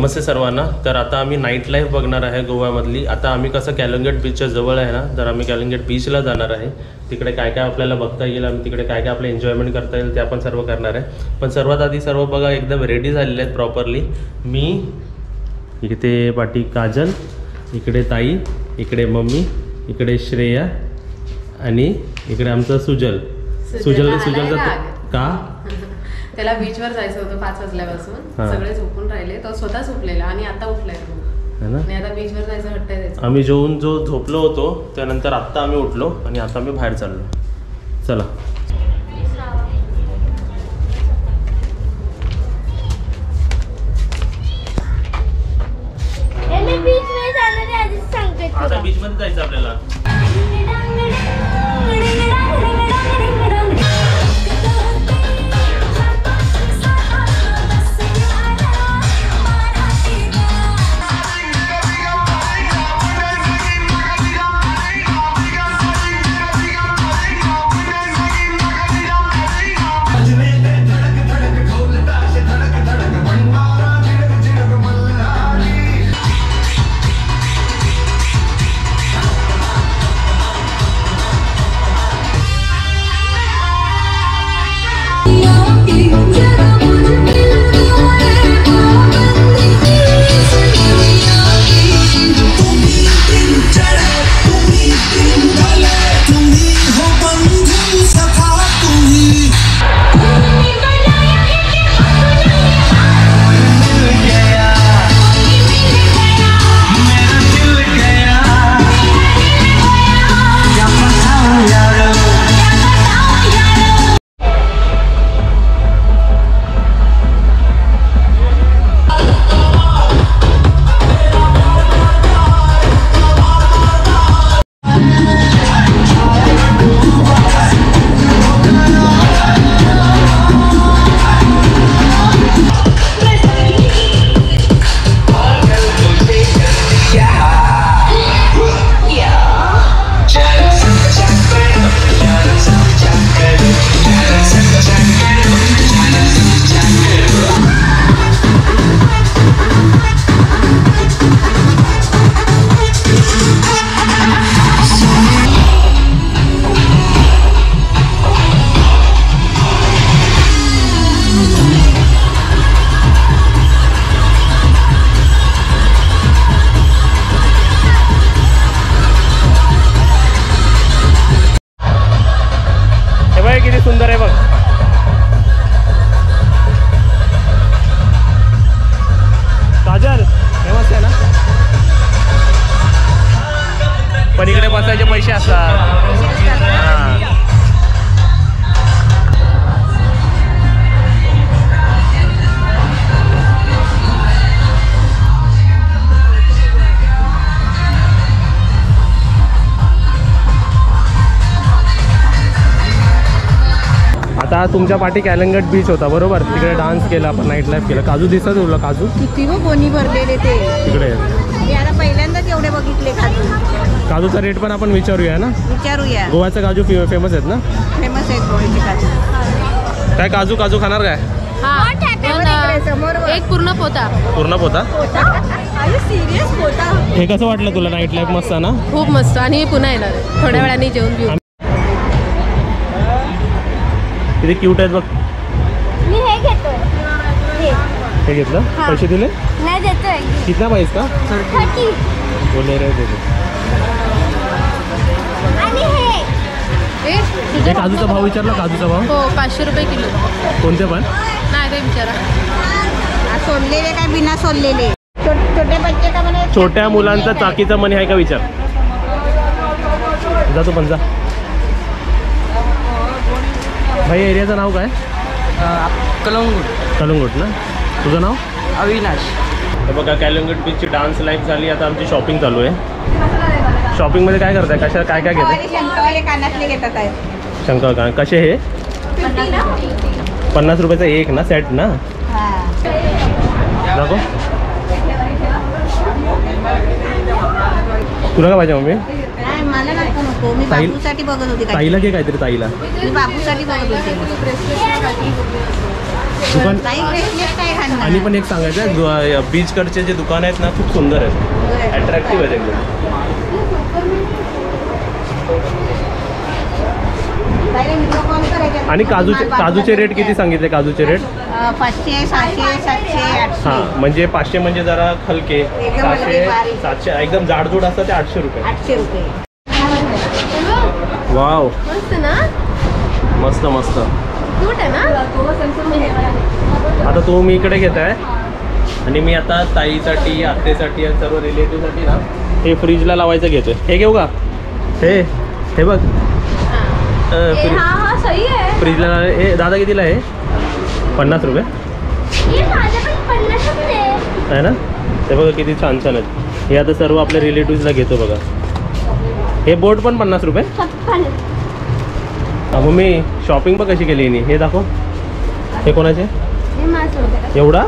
नमस्ते सर्वांना. तर आता आम्ही नाईट लाईफ बघणार आहे गोव्यामधली. आता आम्ही कसं कॅलंगट बीचच्या जवळ आहे ना, तर आम्ही कॅलंगट बीचला जाणार आहे. तिकडे काय काय आपल्याला बघता येईल, आम्ही तिकडे काय काय आपलं एन्जॉयमेंट करता येईल ते आपण सर्व करणार आहे. पण सर्वात आधी सर्व बघा एकदम रेडी झालेले आहेत प्रॉपरली. मी इकडे पाठी काजल, इकडे ताई, इकडे मम्मी, इकडे श्रेया आणि इकडे आमचं सुजल. सुजलचा का त्याला बीचवर जायचं होतं 5 वाजल्यापासून. सगळे झोपून राहिले, तो स्वतः झोपलेला आणि आता उठलाय तो. आणि आता बीचवर जायचं हट्ट आहे त्याचा. आम्ही जेवून जो झोपलो होतो त्यानंतर आत्ता आम्ही उठलो आणि आता आम्ही बाहेर चाललो. चला. आता बीच मध्ये जायचं आपल्याला. किती सुंदर आहे बघ. काजल फेमस आहे ना. पण इकडे बसायचे पैसे असतात. आता तुमच्या पाठी कॅलंगट बीच होता बरोबर. तिकडे डान्स केला आपण, नाईट लाईफ केला. काजू दिसत तुला? काजू किती व कोणी भरलेले ते तिकडे. मी आता पहिल्यांदाच एवढे बघितले काजू. काजूचा रेट पण आपण विचारूया ना. विचारूया. गोव्याचा काजू फेमस आहेत ना. फेमस आहेत गोव्याचे काजू. काय काजू काजू खाणार काय? एक पूर्ण पोता. पूर्ण पोता? सिरियस पोता. हे कसं वाटलं तुला? नाईट लाईफ मस्त ना. खूप मस्त. आणि पुन्हा येणार थोड्या वेळाने जेवण घेऊन. किती क्यूट आहेत बघ. मी हे घेतोय. हे घेतलं? पैसे दिले? नाही देतोय. कितना प्राइस का? 30. बोले रे दे. आणि हे काजूचा भाव विचारला? काजूचा भाव हो 500 रुपये किलो. कोणते पण? नाही ते विचारा. सोललेले काय बिना सोललेले? छोटे बच्चे का म्हणे. छोट्या मुलांचा चाकीचा मनी आहे का विचार. जा तू पण जा. भाई एरियाचं नाव काय? कलंगूट ना. तुझं नाव? अविनाश. हे बघा कॅलंगट बीचची डान्स लाईफ झाली. आता आमची शॉपिंग चालू आहे. शॉपिंगमध्ये काय करताय? कशा काय काय घेताय? शंकरवाले कानातले घेतात आहे. शंकर का कसे हे? 50 रुपयाचा एक ना सेट ना. दाखव. तुला काय पाहिजे मम्मी? मला नको. मी बाबूसाठी बघत होते. ताईला घे काहीतरी. ताईला मी बाबूसाठी बघत होते. दुकान नाही ब्रेसलेट काय घालणार आणि पण एक सांगायचं बीचकडचे जे दुकान आहेत ना खूप सुंदर आहेत, अट्रॅक्टिव्ह आहेत एकदम. आणि काजूचे रेट किती सांगितले? काजूचे रेट 500, 600, 700, 800. हां, म्हणजे 500 म्हणजे जरा हलके, एकदम 600, बारीक. 700 एकदम जाडजूड असतं ते 800 रुपये. 800 रुपये. वाव, मस्त ना, मस्त मस्त. क्यूट आहे ना. आता तो मी इकडे घेत आहे आणि मी आता ताईसाठी, आत्तेसाठी आणि सर्व रिलेटिव्हसाठी ना हे फ्रीजला लावायचं घेतोय. हे घेऊ का? हे बघ हाँ सही है. फ्रीजला हे दादा कितीला आहे? 50 रुपये ये माझ्या पण 50 रुपये आहे ना. ते बघा किती छान छान आहेत. हे आता सर्व आपल्या रिलेटिव्हजला घेतो बघा. हे बोट पण 50 रुपये. मग मी शॉपिंग पण कशी केली हिने हे दाखव. हे कोणाचे? हे माझं एवढा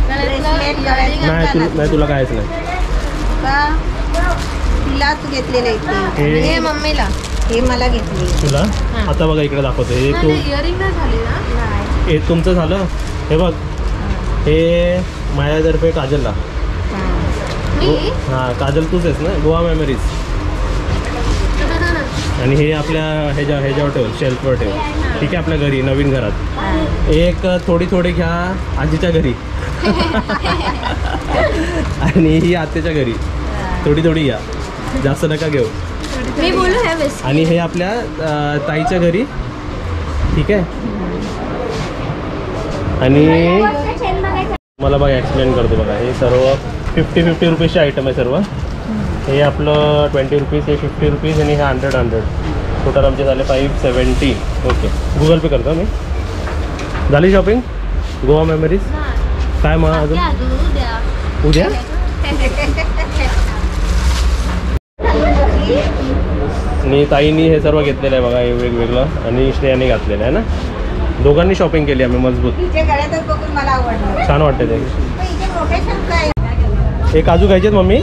ब्रेसलेट नाही तुला कायच नाही. का तिलाच घेतलेलं इथे. हे मम्मीला. हे मला घेतले. तुला आता बघा इकडे दाखवतो. हे तू इयरिंग नाही झाली ना. हे तुमचं झालं. हे बघ हे माझ्यातर्फे काजलला. मी हां काजल तूच आहेस ना, गोवा मेमरीज. आणि हे आपल्या ह्याच्यावर ठेव, शेल्फवर ठेव. ठीक आहे, आपल्या घरी नवीन घरात. एक थोडी थोडी घ्या आजीच्या घरी आणि ही आत्याच्या घरी थोडी थोडी घ्या, जास्त नका घेऊ. मी बोलू है बेस्ट. आणि हे आपल्या ताईच्या घरी. ठीक आहे. आणि मला बघा एक्सप्लेन करतो बघा. हे सर्व 50 रुपीजचे आयटम आहे सर्व. हे आपलं 20 रुपीज, हे 50 रुपीज आणि हे 100. टोटल आमचे झाले 570. ओके, गुगल पे करतो मी. झाली शॉपिंग गोवा मेमरीज. काय मग अजून उद्या? आणि ताईंनी हे सर्व घेतलेलं आहे बघा, हे वेगवेगळं. आणि श्रेयाने घातलेलं आहे ना. दोघांनी शॉपिंग केली आम्ही मजबूत. तिच्या गळ्यातच बघून मला आवडलं. छान वाटते ते. पण इथे मोठे शंख आहे. हे काजू घ्यायचेत मम्मी?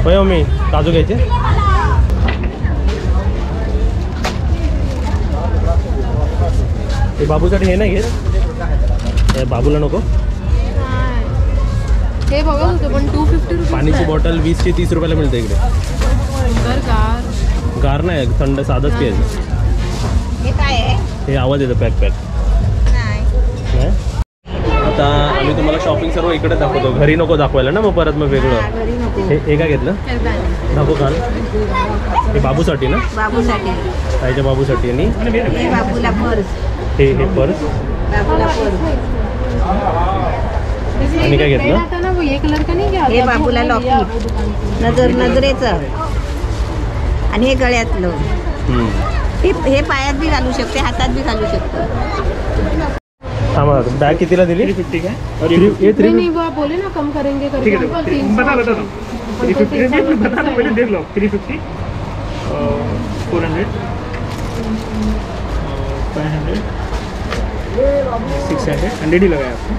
होय मम्मी, काजू घ्यायचे. हे बाबूसाठी हे नाही घेत? हे बाबूला नको. हे बघत होतो पण 250 रुपये. पाण्याची बॉटल 20 ची 30 रुपयाला मिळते इकडे. गार नाही, थंड साधंच घ्यायचं. हे काय आहे? हे आवाज येतो पॅक नाही. नाही. आता आम्ही तुम्हाला शॉपिंग सर्व इकडे दाखवतो, घरी नको दाखवायला ना मग परत मग वेगळं. घरी नको. हे काय घेतलं? दाखव काल. हे बाबूसाठी ना, बाबूसाठी. ताईच्या बाबूसाठी. आणि हे बाबूला पर्स. हे पर्स. बाबूला पर्स. आणि काय घेतलं? ये कलर का नहीं क्या? हे बाबूला लॉकेट. नजरेचं. आणि हे गळ्यातलं. हे पायात बी घालू शकते, हातात बी घालू शकतो. थांबा, बॅग कितीला दिली? 350 काय? ये 350. नहीं वो आप बोले ना कम करेंगे करके। ठीक है, बता दो 350 बता दो, पहले देख लो. 350, 400, 500, 600, 100 ही लगाया आपको.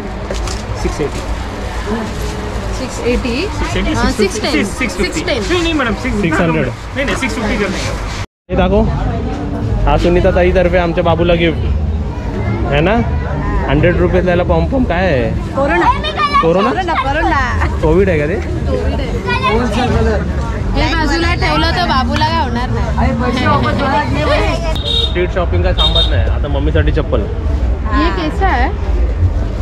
680, 680 680, 610 650. नहीं मैडम 600. नहीं 650 कर देंगे. हे दाखव. हा सुनीता ताईतर्फे आमच्या बाबूला गिफ्ट आहे ना. 100 रुपये त्याला पॉम काय आहे? कोरोना. कोविड आहे का ते? हे बाजूला ठेवलं तर बाबूला काय होणार नाही. स्ट्रीट शॉपिंग काय थांबत नाही. आता मम्मीसाठी चप्पल. ये कैसा है?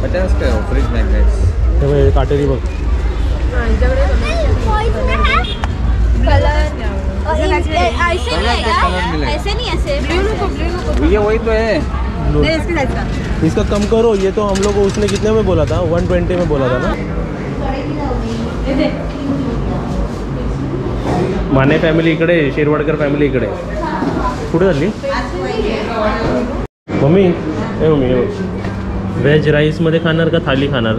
Fridge magnets. हे बघ, हे काटेरी बघ. ऐसे नहीं आएगा, ऐसे नहीं ऐसे. ये वही तो है. इसका कम करो. ये तो हम लोग को उसने कितने में बोला था? 120 में बोला था ना. माने फॅमिली इकडे, शिरवाडकर फॅमिली इकडे. कुठे झाली मम्मी? हे मम्मी, हे बघ. व्हेज राईसमध्ये खाणार का थाली खाणार?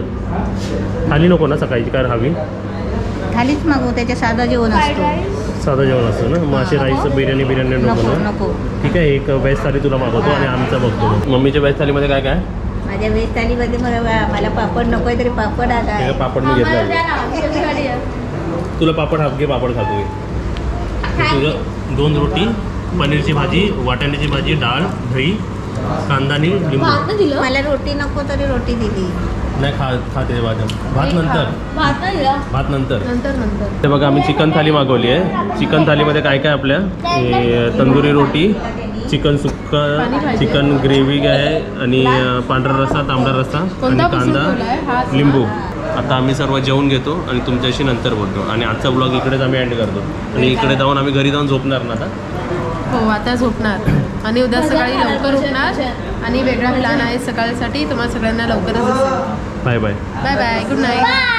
थाली नको ना सकाळची, काय हवी? थालीच मागवू, त्याच्या साधा जेवण असतो. साधं जेवण असतं ना. मग अशी राईस बिर्याणी नको ना. नको. ठीक आहे, एक व्हेज थाली तुला मागवतो आणि आमचा बघतो. मम्मीच्या व्हेज थालीमध्ये काय काय? माझ्या व्हेज थालीमध्ये मला पापड नको आहे, तरी पापड आता हे पापड मी घेतला. तुला पापड हाफ घे, पापड खातो. तुझं 2 रोटी, पनीरची भाजी, वाटाण्याची भाजी, डाळ, दही कांदा आणि लिंबू. भात ना दिलं मला रोटी नको तरी रोटी दिली. नाही खाते भात नंतर. भात ना दिलं भात नंतर. नंतर ते बघा आम्ही चिकन थाली मागवली आहे. चिकन थालीमध्ये काय काय आपल्या तंदुरी रोटी, चिकन सुक्का, चिकन ग्रेव्ही आहे आणि पांढरा रस्सा, तांबडा रस्सा आणि कांदा लिंबू. आता आम्ही सर्व जेवून घेतो आणि तुमच्याशी नंतर बोलतो आणि आजचा ब्लॉग इकडेच आम्ही एंड करतो. आणि इकडे जाऊन आम्ही घरी जाऊन झोपणार ना आता. हो आता झोपणार आणि उद्या सकाळी लवकर उठणार आणि वेगळा प्लॅन आहे सकाळसाठी. तुम्हाला सगळ्यांना लवकरच दिसेल. Bye bye. Bye bye, good night.